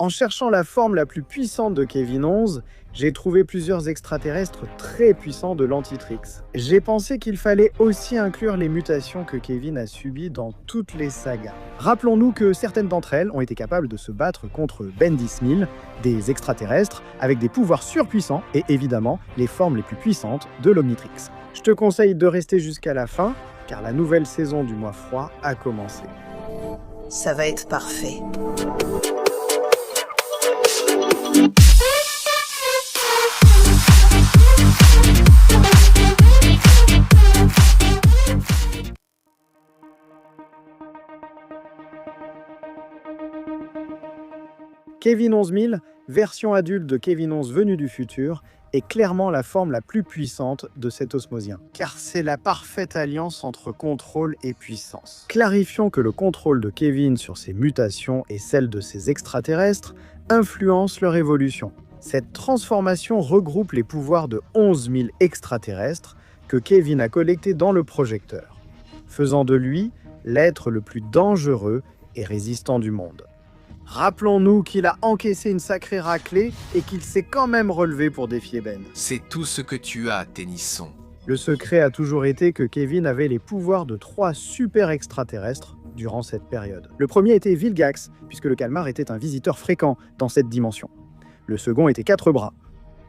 En cherchant la forme la plus puissante de Kevin 11, j'ai trouvé plusieurs extraterrestres très puissants de l'Antitrix. J'ai pensé qu'il fallait aussi inclure les mutations que Kevin a subies dans toutes les sagas. Rappelons-nous que certaines d'entre elles ont été capables de se battre contre Bendis 1000, des extraterrestres avec des pouvoirs surpuissants et évidemment les formes les plus puissantes de l'Omnitrix. Je te conseille de rester jusqu'à la fin, car la nouvelle saison du mois froid a commencé. Ça va être parfait. Kevin 11000, version adulte de Kevin 11 venu du futur, est clairement la forme la plus puissante de cet osmosien, car c'est la parfaite alliance entre contrôle et puissance. Clarifions que le contrôle de Kevin sur ses mutations et celle de ses extraterrestres influence leur évolution. Cette transformation regroupe les pouvoirs de 11 000 extraterrestres que Kevin a collectés dans le projecteur, faisant de lui l'être le plus dangereux et résistant du monde. Rappelons-nous qu'il a encaissé une sacrée raclée et qu'il s'est quand même relevé pour défier Ben. C'est tout ce que tu as, Tennyson. Le secret a toujours été que Kevin avait les pouvoirs de 3 super extraterrestres durant cette période. Le premier était Vilgax, puisque le calmar était un visiteur fréquent dans cette dimension. Le second était 4 bras.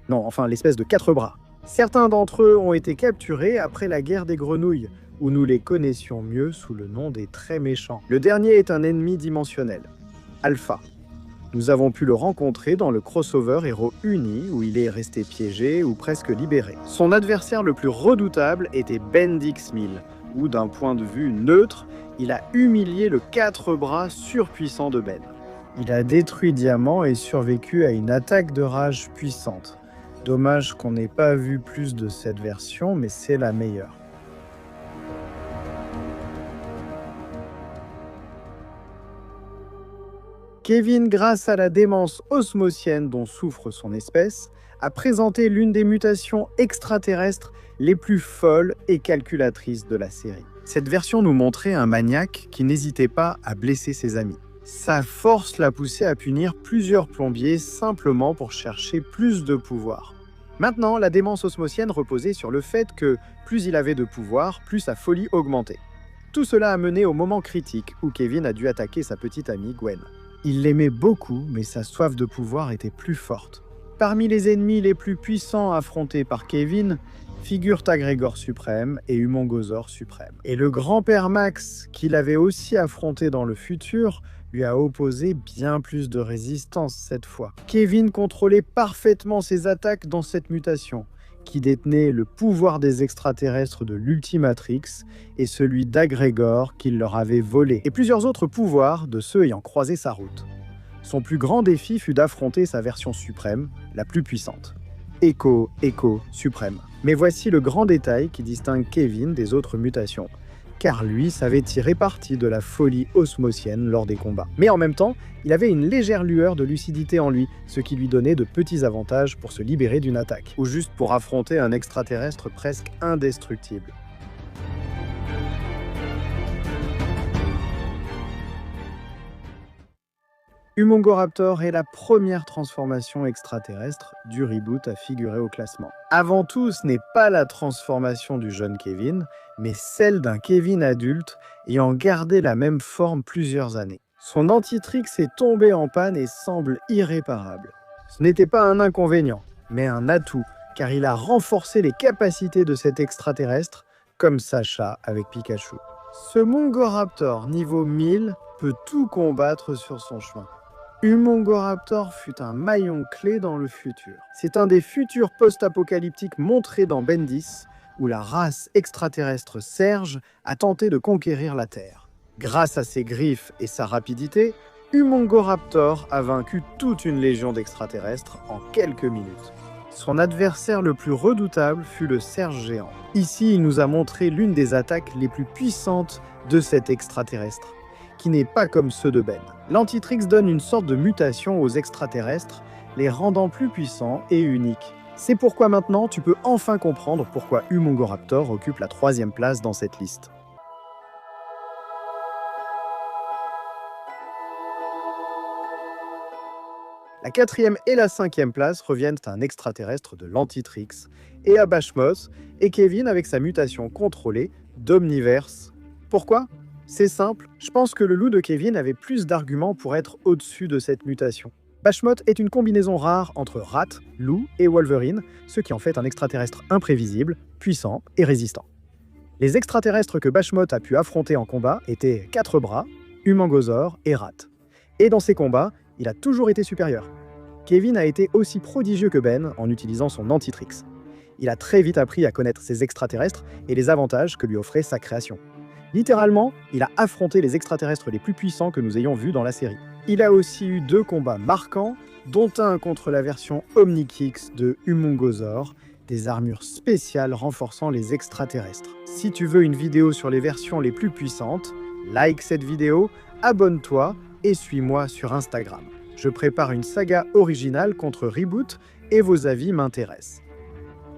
Non, enfin l'espèce de 4 bras. Certains d'entre eux ont été capturés après la guerre des grenouilles, où nous les connaissions mieux sous le nom des très méchants. Le dernier est un ennemi dimensionnel. Alpha. Nous avons pu le rencontrer dans le crossover Héros Uni où il est resté piégé ou presque libéré. Son adversaire le plus redoutable était Bendix 1000, où d'un point de vue neutre, il a humilié le 4 bras surpuissant de Ben. Il a détruit Diamant et survécu à une attaque de rage puissante. Dommage qu'on n'ait pas vu plus de cette version, mais c'est la meilleure. Kevin, grâce à la démence osmosienne dont souffre son espèce, a présenté l'une des mutations extraterrestres les plus folles et calculatrices de la série. Cette version nous montrait un maniaque qui n'hésitait pas à blesser ses amis. Sa force l'a poussé à punir plusieurs plombiers simplement pour chercher plus de pouvoir. Maintenant, la démence osmosienne reposait sur le fait que plus il avait de pouvoir, plus sa folie augmentait. Tout cela a mené au moment critique où Kevin a dû attaquer sa petite amie Gwen. Il l'aimait beaucoup, mais sa soif de pouvoir était plus forte. Parmi les ennemis les plus puissants affrontés par Kevin, figurent Agrégor suprême et Humongozor suprême. Et le grand-père Max, qu'il avait aussi affronté dans le futur, lui a opposé bien plus de résistance cette fois. Kevin contrôlait parfaitement ses attaques dans cette mutation, qui détenait le pouvoir des extraterrestres de l'Ultimatrix et celui d'Agrégor qu'il leur avait volé, et plusieurs autres pouvoirs de ceux ayant croisé sa route. Son plus grand défi fut d'affronter sa version suprême, la plus puissante. Echo suprême. Mais voici le grand détail qui distingue Kevin des autres mutations, car lui savait tirer parti de la folie osmosienne lors des combats. Mais en même temps, il avait une légère lueur de lucidité en lui, ce qui lui donnait de petits avantages pour se libérer d'une attaque, ou juste pour affronter un extraterrestre presque indestructible. Humongoraptor est la première transformation extraterrestre du reboot à figurer au classement. Avant tout, ce n'est pas la transformation du jeune Kevin, mais celle d'un Kevin adulte ayant gardé la même forme plusieurs années. Son Antitrix est tombé en panne et semble irréparable. Ce n'était pas un inconvénient, mais un atout, car il a renforcé les capacités de cet extraterrestre, comme Sacha avec Pikachu. Ce Mongoraptor niveau 1000 peut tout combattre sur son chemin. Humongoraptor fut un maillon clé dans le futur. C'est un des futurs post-apocalyptiques montrés dans Bendis, où la race extraterrestre Serge a tenté de conquérir la Terre. Grâce à ses griffes et sa rapidité, Humongoraptor a vaincu toute une légion d'extraterrestres en quelques minutes. Son adversaire le plus redoutable fut le Serge géant. Ici, il nous a montré l'une des attaques les plus puissantes de cet extraterrestre, qui n'est pas comme ceux de Ben. L'Antitrix donne une sorte de mutation aux extraterrestres, les rendant plus puissants et uniques. C'est pourquoi maintenant tu peux enfin comprendre pourquoi Humongoraptor occupe la 3e place dans cette liste. La 4e et la 5e place reviennent à un extraterrestre de l'Antitrix et à Bashmoth et Kevin avec sa mutation contrôlée d'Omniverse. Pourquoi ? C'est simple, je pense que le loup de Kevin avait plus d'arguments pour être au-dessus de cette mutation. Bashmoth est une combinaison rare entre rat, loup et Wolverine, ce qui en fait un extraterrestre imprévisible, puissant et résistant. Les extraterrestres que Bashmoth a pu affronter en combat étaient 4 bras, Humangosaur et rat. Et dans ces combats, il a toujours été supérieur. Kevin a été aussi prodigieux que Ben en utilisant son Antitrix. Il a très vite appris à connaître ces extraterrestres et les avantages que lui offrait sa création. Littéralement, il a affronté les extraterrestres les plus puissants que nous ayons vus dans la série. Il a aussi eu 2 combats marquants, dont un contre la version Omnikix de Humangosaur, des armures spéciales renforçant les extraterrestres. Si tu veux une vidéo sur les versions les plus puissantes, like cette vidéo, abonne-toi et suis-moi sur Instagram. Je prépare une saga originale contre Reboot et vos avis m'intéressent.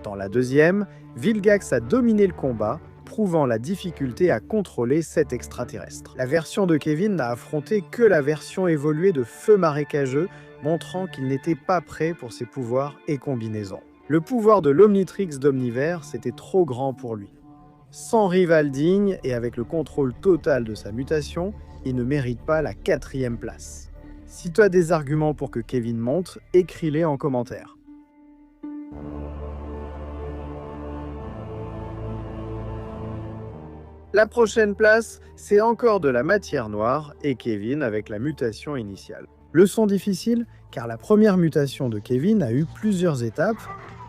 Dans la 2e, Vilgax a dominé le combat, prouvant la difficulté à contrôler cet extraterrestre. La version de Kevin n'a affronté que la version évoluée de Feu Marécageux, montrant qu'il n'était pas prêt pour ses pouvoirs et combinaisons. Le pouvoir de l'Omnitrix d'Omniverse était trop grand pour lui. Sans rival digne et avec le contrôle total de sa mutation, il ne mérite pas la 4e place. Si tu as des arguments pour que Kevin monte, écris-les en commentaire. La prochaine place, c'est encore de la matière noire et Kevin avec la mutation initiale. Leçon difficile, car la première mutation de Kevin a eu plusieurs étapes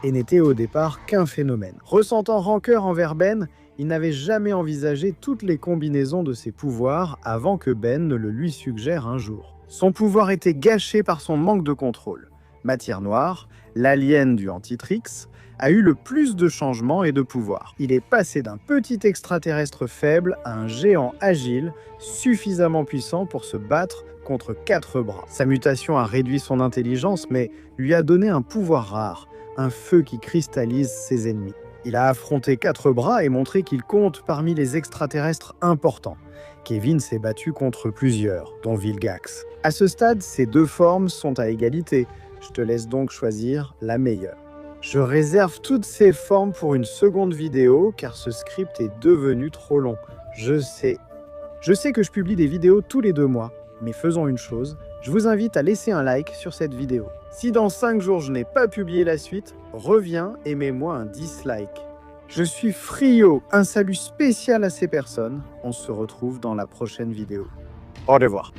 et n'était au départ qu'un phénomène. Ressentant rancœur envers Ben, il n'avait jamais envisagé toutes les combinaisons de ses pouvoirs avant que Ben ne le lui suggère un jour. Son pouvoir était gâché par son manque de contrôle. Matière noire, l'alien du Antitrix, a eu le plus de changements et de pouvoirs. Il est passé d'un petit extraterrestre faible à un géant agile, suffisamment puissant pour se battre contre 4 bras. Sa mutation a réduit son intelligence, mais lui a donné un pouvoir rare, un feu qui cristallise ses ennemis. Il a affronté 4 bras et montré qu'il compte parmi les extraterrestres importants. Kevin s'est battu contre plusieurs, dont Vilgax. À ce stade, ces 2 formes sont à égalité. Je te laisse donc choisir la meilleure. Je réserve toutes ces formes pour une seconde vidéo car ce script est devenu trop long. Je sais. Je sais que je publie des vidéos tous les 2 mois, mais faisons une chose, je vous invite à laisser un like sur cette vidéo. Si dans 5 jours je n'ai pas publié la suite, reviens et mets-moi un dislike. Je suis Frio, un salut spécial à ces personnes. On se retrouve dans la prochaine vidéo. Au revoir.